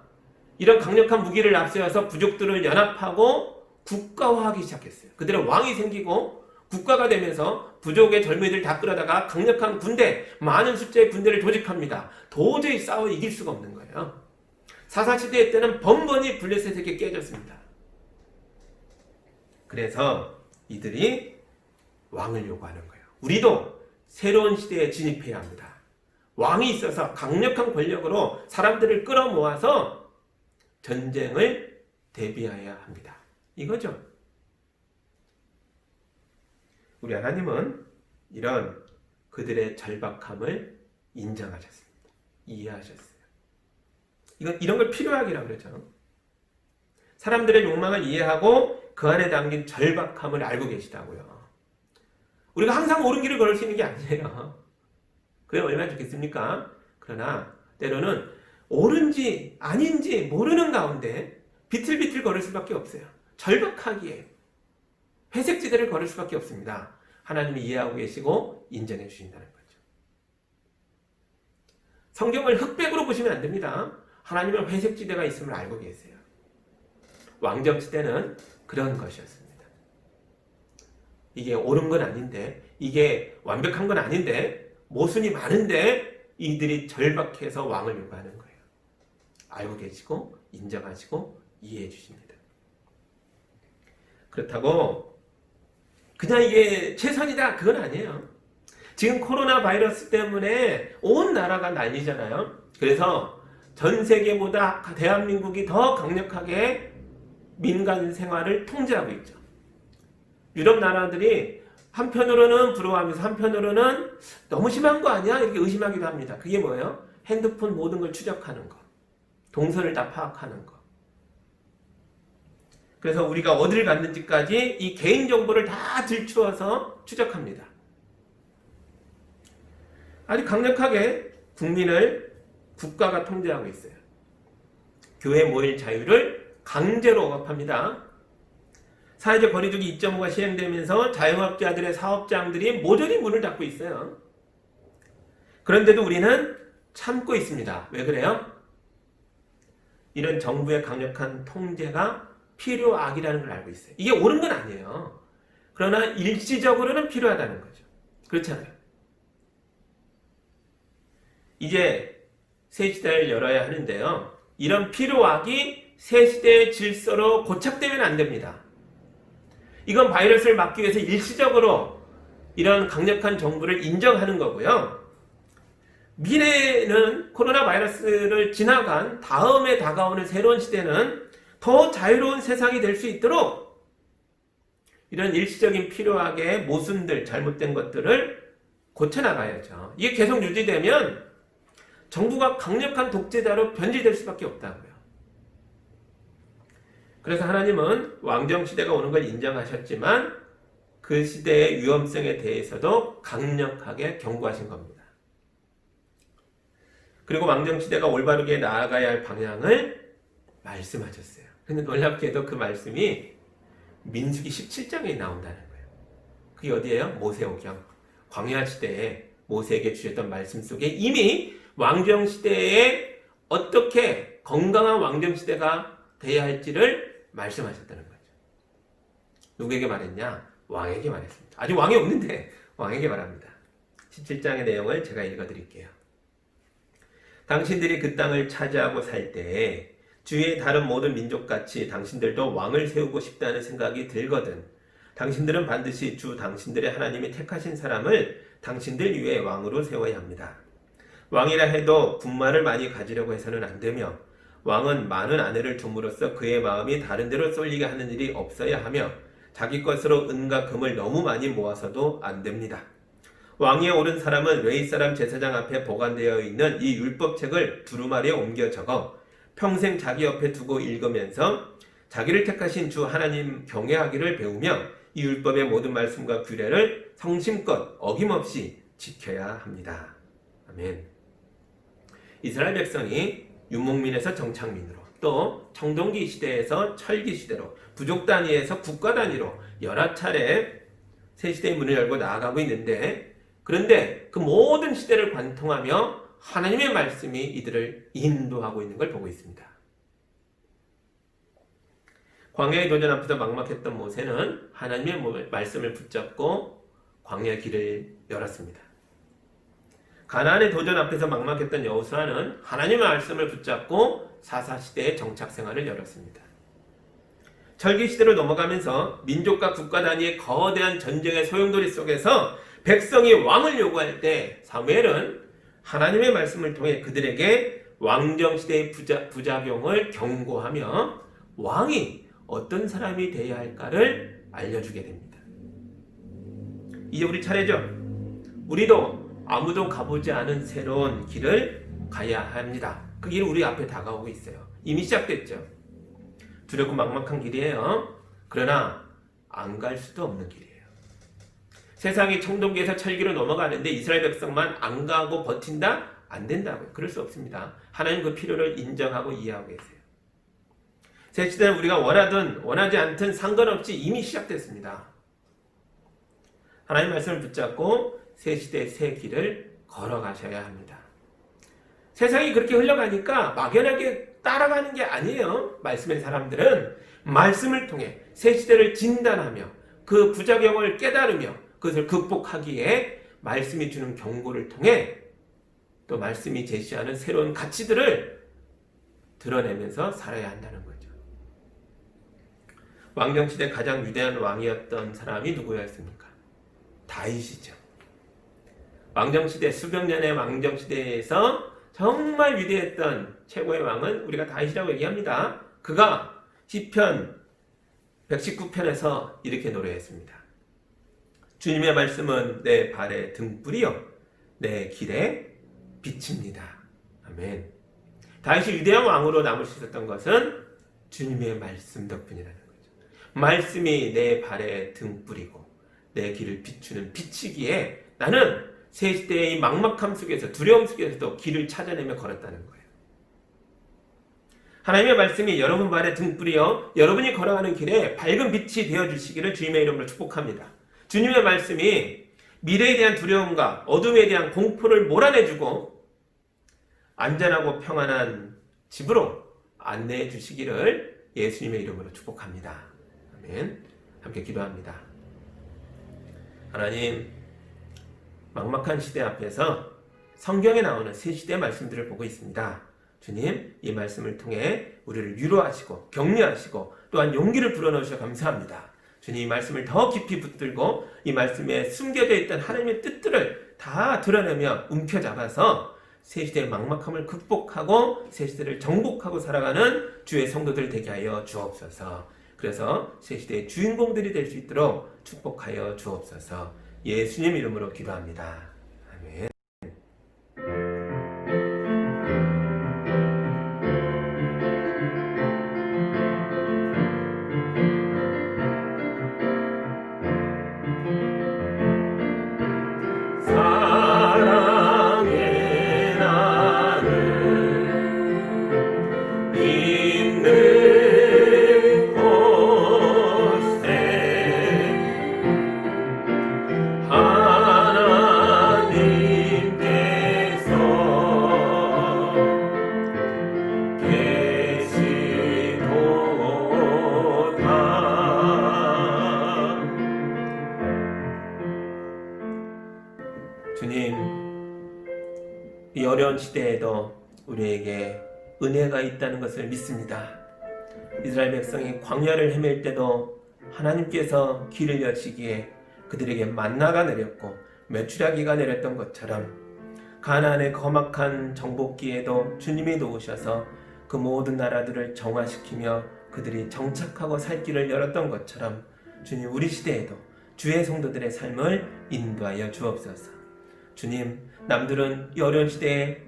이런 강력한 무기를 앞세워서 부족들을 연합하고 국가화하기 시작했어요. 그들의 왕이 생기고 국가가 되면서 부족의 젊은이들 다 끌어다가 강력한 군대, 많은 숫자의 군대를 조직합니다. 도저히 싸워 이길 수가 없는 거예요. 사사시대 때는 번번이 블레셋에게 깨졌습니다. 그래서 이들이 왕을 요구하는 거예요. 우리도 새로운 시대에 진입해야 합니다. 왕이 있어서 강력한 권력으로 사람들을 끌어모아서 전쟁을 대비해야 합니다. 이거죠. 우리 하나님은 이런 그들의 절박함을 인정하셨습니다. 이해하셨어요. 이런 걸 필요하기라고 그러죠. 사람들의 욕망을 이해하고 그 안에 담긴 절박함을 알고 계시다고요. 우리가 항상 옳은 길을 걸을 수 있는 게 아니에요. 그게 얼마나 좋겠습니까? 그러나 때로는 옳은지 아닌지 모르는 가운데 비틀비틀 걸을 수밖에 없어요. 절박하기에 회색지대를 걸을 수밖에 없습니다. 하나님이 이해하고 계시고 인정해 주신다는 거죠. 성경을 흑백으로 보시면 안 됩니다. 하나님은 회색지대가 있음을 알고 계세요. 왕정시대는 그런 것이었습니다. 이게 옳은 건 아닌데, 이게 완벽한 건 아닌데, 모순이 많은데 이들이 절박해서 왕을 요구하는 거예요. 알고 계시고 인정하시고 이해해 주십니다. 그렇다고 그냥 이게 최선이다 그건 아니에요. 지금 코로나 바이러스 때문에 온 나라가 난리잖아요. 그래서 전 세계보다 대한민국이 더 강력하게 민간 생활을 통제하고 있죠. 유럽 나라들이 한편으로는 부러워하면서 한편으로는 너무 심한 거 아니야? 이렇게 의심하기도 합니다. 그게 뭐예요? 핸드폰 모든 걸 추적하는 거. 동선을 다 파악하는 거. 그래서 우리가 어디를 갔는지까지 이 개인정보를 다 들추어서 추적합니다. 아주 강력하게 국민을 국가가 통제하고 있어요. 교회 모일 자유를 강제로 억압합니다. 사회적 거리두기 2.5가 시행되면서 자영업자들의 사업장들이 모조리 문을 닫고 있어요. 그런데도 우리는 참고 있습니다. 왜 그래요? 이런 정부의 강력한 통제가 필요악이라는 걸 알고 있어요. 이게 옳은 건 아니에요. 그러나 일시적으로는 필요하다는 거죠. 그렇잖아요. 이제 새 시대를 열어야 하는데요. 이런 필요악이 새 시대의 질서로 고착되면 안 됩니다. 이건 바이러스를 막기 위해서 일시적으로 이런 강력한 정부를 인정하는 거고요. 미래에는 코로나 바이러스를 지나간 다음에 다가오는 새로운 시대는 더 자유로운 세상이 될 수 있도록 이런 일시적인 필요하게 모순들, 잘못된 것들을 고쳐나가야죠. 이게 계속 유지되면 정부가 강력한 독재자로 변질될 수밖에 없다고요. 그래서 하나님은 왕정시대가 오는 걸 인정하셨지만 그 시대의 위험성에 대해서도 강력하게 경고하신 겁니다. 그리고 왕정시대가 올바르게 나아가야 할 방향을 말씀하셨어요. 근데 놀랍게도 그 말씀이 민수기 17장에 나온다는 거예요. 그게 어디예요? 모세오경. 광야시대에 모세에게 주셨던 말씀 속에 이미 왕정시대에 어떻게 건강한 왕정시대가 돼야 할지를 말씀하셨다는 거죠. 누구에게 말했냐? 왕에게 말했습니다. 아직 왕이 없는데 왕에게 말합니다. 17장의 내용을 제가 읽어드릴게요. 당신들이 그 땅을 차지하고 살 때에 주위의 다른 모든 민족같이 당신들도 왕을 세우고 싶다는 생각이 들거든 당신들은 반드시 주 당신들의 하나님이 택하신 사람을 당신들 위에 왕으로 세워야 합니다. 왕이라 해도 군마를 많이 가지려고 해서는 안 되며 왕은 많은 아내를 둠으로써 그의 마음이 다른 데로 쏠리게 하는 일이 없어야 하며 자기 것으로 은과 금을 너무 많이 모아서도 안 됩니다. 왕위에 오른 사람은 레위 사람 제사장 앞에 보관되어 있는 이 율법책을 두루마리에 옮겨 적어 평생 자기 옆에 두고 읽으면서 자기를 택하신 주 하나님 경외하기를 배우며 이 율법의 모든 말씀과 규례를 성심껏 어김없이 지켜야 합니다. 아멘. 이스라엘 백성이 유목민에서 정착민으로 또 청동기 시대에서 철기 시대로 부족 단위에서 국가 단위로 여러 차례 새 시대의 문을 열고 나아가고 있는데 그런데 그 모든 시대를 관통하며 하나님의 말씀이 이들을 인도하고 있는 걸 보고 있습니다. 광야의 도전 앞에서 막막했던 모세는 하나님의 말씀을 붙잡고 광야 길을 열었습니다. 가나안의 도전 앞에서 막막했던 여호수아는 하나님의 말씀을 붙잡고 사사시대의 정착생활을 열었습니다. 철기시대로 넘어가면서 민족과 국가 단위의 거대한 전쟁의 소용돌이 속에서 백성이 왕을 요구할 때 사무엘은 하나님의 말씀을 통해 그들에게 왕정시대의 부작용을 경고하며 왕이 어떤 사람이 되어야 할까를 알려주게 됩니다. 이제 우리 차례죠. 우리도 아무도 가보지 않은 새로운 길을 가야 합니다. 그 길은 우리 앞에 다가오고 있어요. 이미 시작됐죠. 두렵고 막막한 길이에요. 그러나 안 갈 수도 없는 길이에요. 세상이 청동기에서 철기로 넘어가는데 이스라엘 백성만 안 가고 버틴다? 안 된다고요. 그럴 수 없습니다. 하나님 그 필요를 인정하고 이해하고 계세요. 새 시대는 우리가 원하든 원하지 않든 상관없이 이미 시작됐습니다. 하나님 말씀을 붙잡고 새 시대의 새 길을 걸어가셔야 합니다. 세상이 그렇게 흘러가니까 막연하게 따라가는 게 아니에요. 말씀의 사람들은 말씀을 통해 새 시대를 진단하며 그 부작용을 깨달으며 그것을 극복하기에 말씀이 주는 경고를 통해 또 말씀이 제시하는 새로운 가치들을 드러내면서 살아야 한다는 거죠. 왕정시대 가장 위대한 왕이었던 사람이 누구였습니까? 다윗이죠. 왕정시대 수백 년의 왕정시대에서 정말 위대했던 최고의 왕은 우리가 다윗이라고 얘기합니다. 그가 시편 119편에서 이렇게 노래했습니다. 주님의 말씀은 내 발의 등불이요 내 길에 빛입니다. 아멘. 다윗이 위대한 왕으로 남을 수 있었던 것은 주님의 말씀 덕분이라는 거죠. 말씀이 내 발의 등불이고 내 길을 비추는 빛이기에 나는 새 시대의 이 막막함 속에서 두려움 속에서도 길을 찾아내며 걸었다는 거예요. 하나님의 말씀이 여러분 발의 등불이요 여러분이 걸어가는 길에 밝은 빛이 되어주시기를 주님의 이름으로 축복합니다. 주님의 말씀이 미래에 대한 두려움과 어둠에 대한 공포를 몰아내주고 안전하고 평안한 집으로 안내해 주시기를 예수님의 이름으로 축복합니다. 아멘. 함께 기도합니다. 하나님, 막막한 시대 앞에서 성경에 나오는 새 시대의 말씀들을 보고 있습니다. 주님, 이 말씀을 통해 우리를 위로하시고 격려하시고 또한 용기를 불어넣으셔서 감사합니다. 주님, 이 말씀을 더 깊이 붙들고 이 말씀에 숨겨져 있던 하나님의 뜻들을 다 드러내며 움켜잡아서 새 시대의 막막함을 극복하고 새 시대를 정복하고 살아가는 주의 성도들 되게 하여 주옵소서. 그래서 새 시대의 주인공들이 될 수 있도록 축복하여 주옵소서. 예수님 이름으로 기도합니다. 아멘. 주님, 이 어려운 시대에도 우리에게 은혜가 있다는 것을 믿습니다. 이스라엘 백성이 광야를 헤맬 때도 하나님께서 길을 여시기에 그들에게 만나가 내렸고 메추라기가 내렸던 것처럼 가나안의 험악한 정복기에도 주님이 도우셔서 그 모든 나라들을 정화시키며 그들이 정착하고 살 길을 열었던 것처럼 주님, 우리 시대에도 주의 성도들의 삶을 인도하여 주옵소서. 주님, 남들은 이 어려운 시대에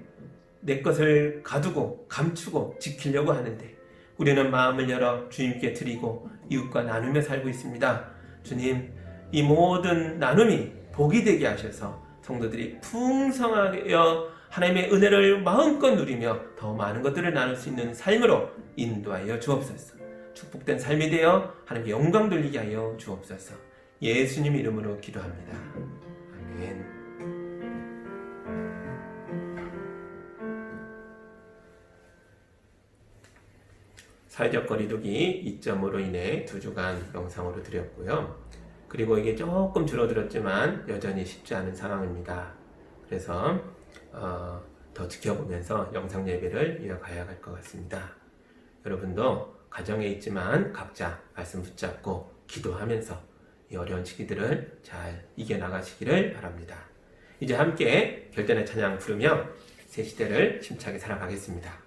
내 것을 가두고 감추고 지키려고 하는데 우리는 마음을 열어 주님께 드리고 이웃과 나누며 살고 있습니다. 주님, 이 모든 나눔이 복이 되게 하셔서 성도들이 풍성하여 하나님의 은혜를 마음껏 누리며 더 많은 것들을 나눌 수 있는 삶으로 인도하여 주옵소서. 축복된 삶이 되어 하나님께 영광 돌리게 하여 주옵소서. 예수님 이름으로 기도합니다. 아멘. 사회적 거리두기 2.5로 인해 2주간 영상으로 드렸고요. 그리고 이게 조금 줄어들었지만 여전히 쉽지 않은 상황입니다. 그래서 더 지켜보면서 영상 예배를 이어가야 할 것 같습니다. 여러분도 가정에 있지만 각자 말씀 붙잡고 기도하면서 이 어려운 시기들을 잘 이겨나가시기를 바랍니다. 이제 함께 결단의 찬양 부르며 새 시대를 힘차게 살아가겠습니다.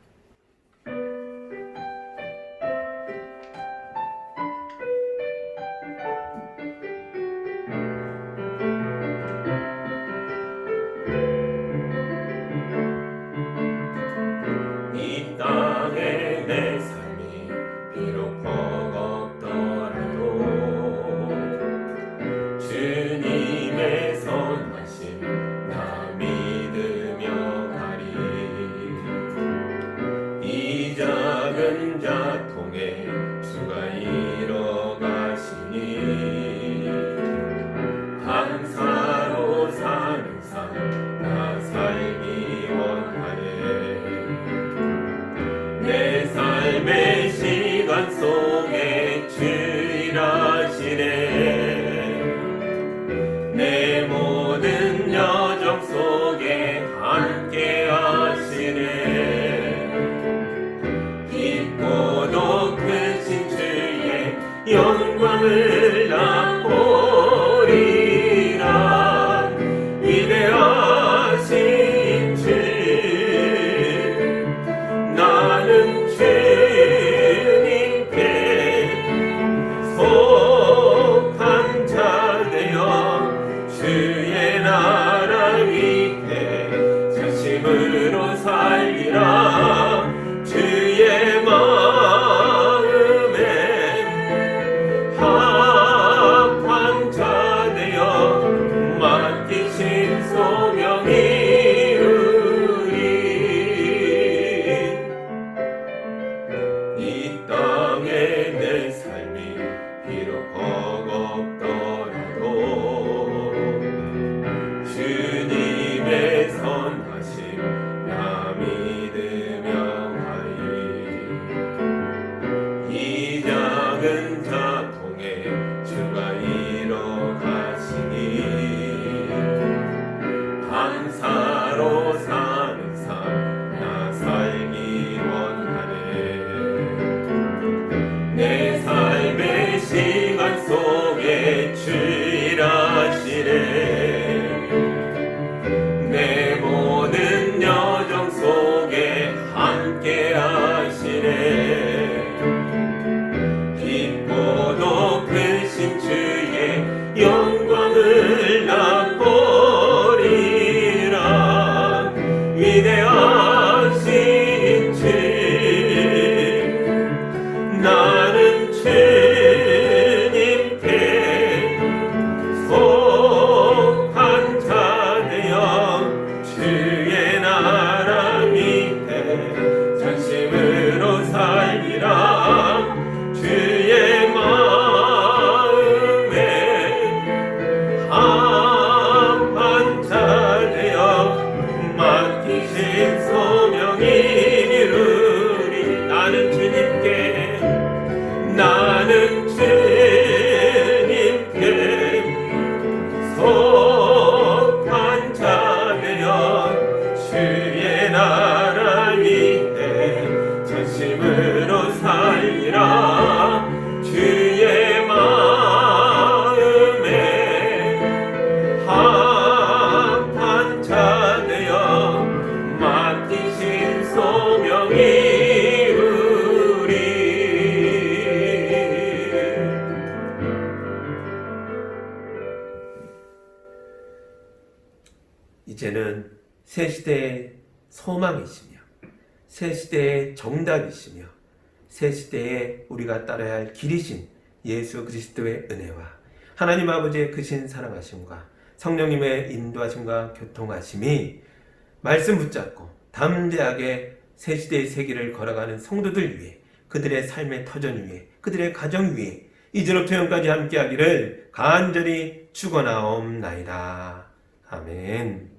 이 땅에 내 삶이 비록 버겁더라도 주님의 선하심 나 믿으며 가리. 이 작은 자통에 주가 이뤄가시니 감사로 사는 삶 나 살기 원하네. 내 삶의 시간 속에 주 일하시네. 내 모든 여정 속에 함께 하시네. 깊고도 크신 주의 영광을 나 보리라. 위대하신 주 나는 주님께 속한 자 되어 주의 나라 위에 자심으로 살리라. 주의 마음에 새 시대의 소망이시며 새 시대의 정답이시며 새 시대에 우리가 따라야 할 길이신 예수 그리스도의 은혜와 하나님 아버지의 크신 사랑하심과 성령님의 인도하심과 교통하심이 말씀 붙잡고 담대하게 새 시대의 세계를 걸어가는 성도들 위해 그들의 삶의 터전 위에 그들의 가정 위에 이제로부터 영까지 함께하기를 간절히 축원하옵나이다. 아멘.